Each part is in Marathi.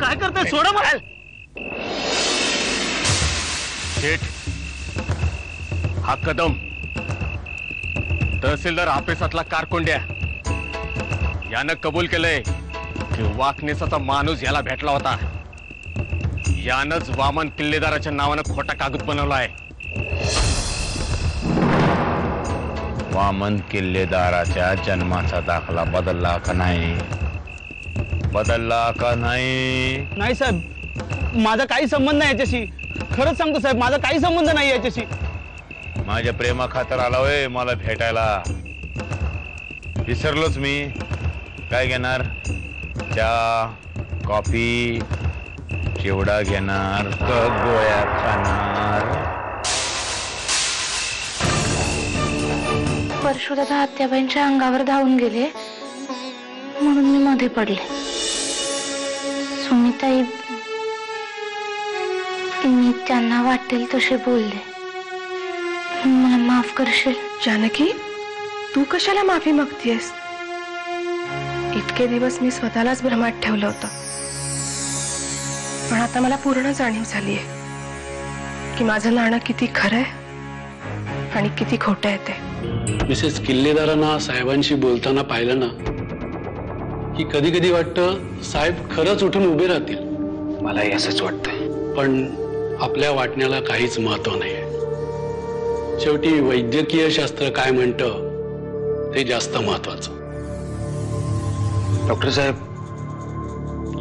काय करताय? सोडा मला. शेठ, हा कदम तहसीलदार ऑफिसातला कारकुंड्या यानं कबूल केलंय की वाकनेसाचा माणूस याला भेटला होता. यानंच वामन किल्लेदाराच्या नावानं खोटा कागद बनवलाय. वामन किल्लेदाराच्या जन्माचा दाखला बदलला का नाही? बदलला का नाही? नाही साहेब, माझा काही संबंध नाही याच्याशी. खरंच सांगतो साहेब, माझा काही संबंध नाही याच्याशी. माझ्या प्रेमा खातर आला होय मला भेटायला. विसरलोच मी. काय घेणार? चहा, कॉफी, चिवडा घेणार का गोळ्या खाणार? परशुदादा आत्याबाईंच्या अंगावर धावून गेले म्हणून मी मध्ये पडले. सुमिताई, मी त्यांना वाटेल तसे बोलले. मला माफ करशील? जानकी, तू कशाला माफी मागतेस? इतके दिवस मी स्वतःलाच भ्रमात ठेवलं होतं, पण आता मला पूर्ण जाणीव झालीये की माझं नाणं किती खरंय आणि किती खोटं आहे ते. मिसेस किल्लेदारांना साहेबांशी बोलताना पाहिलं ना की कधी कधी वाटतं साहेब खरंच उठून उभे राहतील. मलाही असंच वाटतंय. पण आपल्या वाटण्याला काहीच महत्व नाही. शेवटी वैद्यकीय शास्त्र काय म्हणतं ते जास्त महत्वाचं. डॉक्टर साहेब,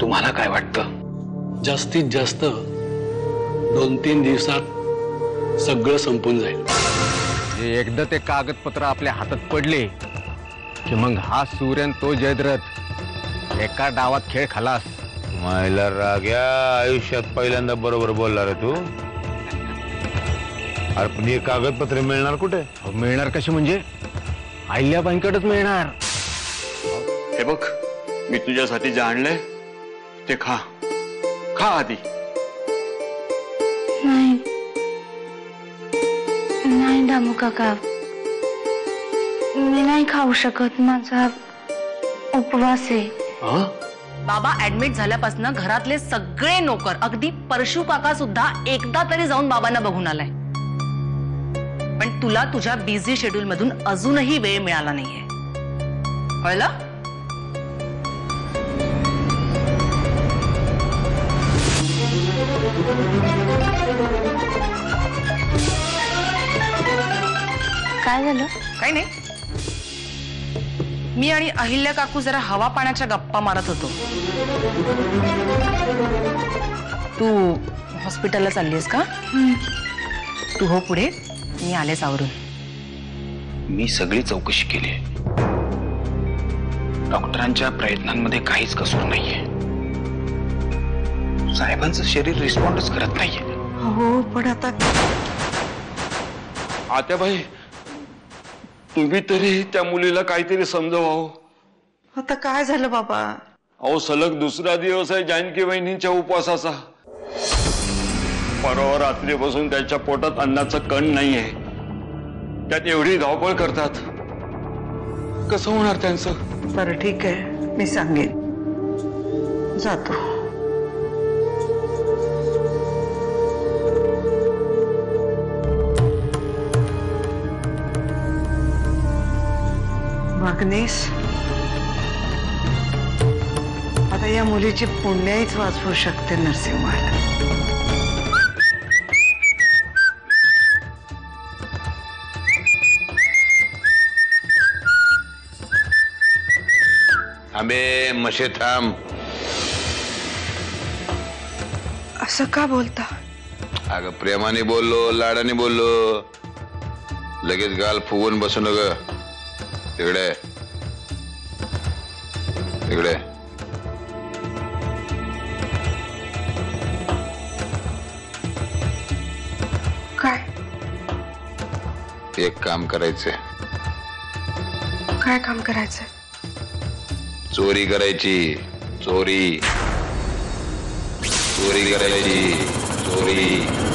तुम्हाला काय वाटतं? जास्तीत जास्त 2-3 दिवसात सगळं संपून जाईल. एकदा ते कागदपत्र आपल्या हातात पडले की मग हा सूर्य आणि तो जयद्रथ एका डावात खेळ खलास. मायला राग्या, आयुष्यात पहिल्यांदा बरोबर बोलला रे तू. अरे पण हे कागदपत्र मिळणार कुठे? मिळणार कशी म्हणजे? अहिल्याबाईंकडेच मिळणार. हे बघ, मी तुझ्यासाठी जे आणलंय ते खा. खा आधी. नाही नाही दामू काका, मी नाही खाऊ शकत. माझा उपवास आहे. बाबा ऍडमिट झाल्यापासून घरातले सगळे नोकर, अगदी परशु काका सुद्धा एकदा तरी जाऊन बाबांना बघून आलाय. पण तुला तुझ्या बिझी शेड्यूल मधून अजूनही वेळ मिळाला नाहीये. कळलं? काय झालं? काही नाही. मी आणि अहिल्या काकू जरा हवा पाण्याच्या गप्पा मारत होतो. तू हॉस्पिटलला चाललीस का? तू हो पुढे, मी आले सावरून. मी सगळी चौकशी केली. डॉक्टरांच्या प्रयत्नांमध्ये काहीच कसूर नाहीये. साहेबांचं शरीर रिस्पॉन्डच करत नाहीये. हो, पण आता आत्याबाई, तुम्ही तरी त्या मुलीला काहीतरी समजवावं. आता काय झालं बाबा? अहो, सलग दुसरा दिवस आहे जानकी वहिनींच्या उपवासाचा. परवा रात्रीपासून त्याच्या पोटात अन्नाचं कण नाहीये. त्यात एवढी धावपळ करतात, कसं होणार त्यांचं? बरं ठीक आहे, मी सांगेन. जातो. मागणेस, आता या मुलीची पुण्याहीच वाचवू शकते नरसिंहाला. आंबे मशे थांब. असं का बोलता? अगं प्रेमाने बोललो, लाडाने बोललो. लगेच गाल फुगून बसू नग. तिकडे तिकडे. काय? एक काम करायचंय. काय काम करायचंय? चोरी करायची. चोरी चोरी करायची. चोरी.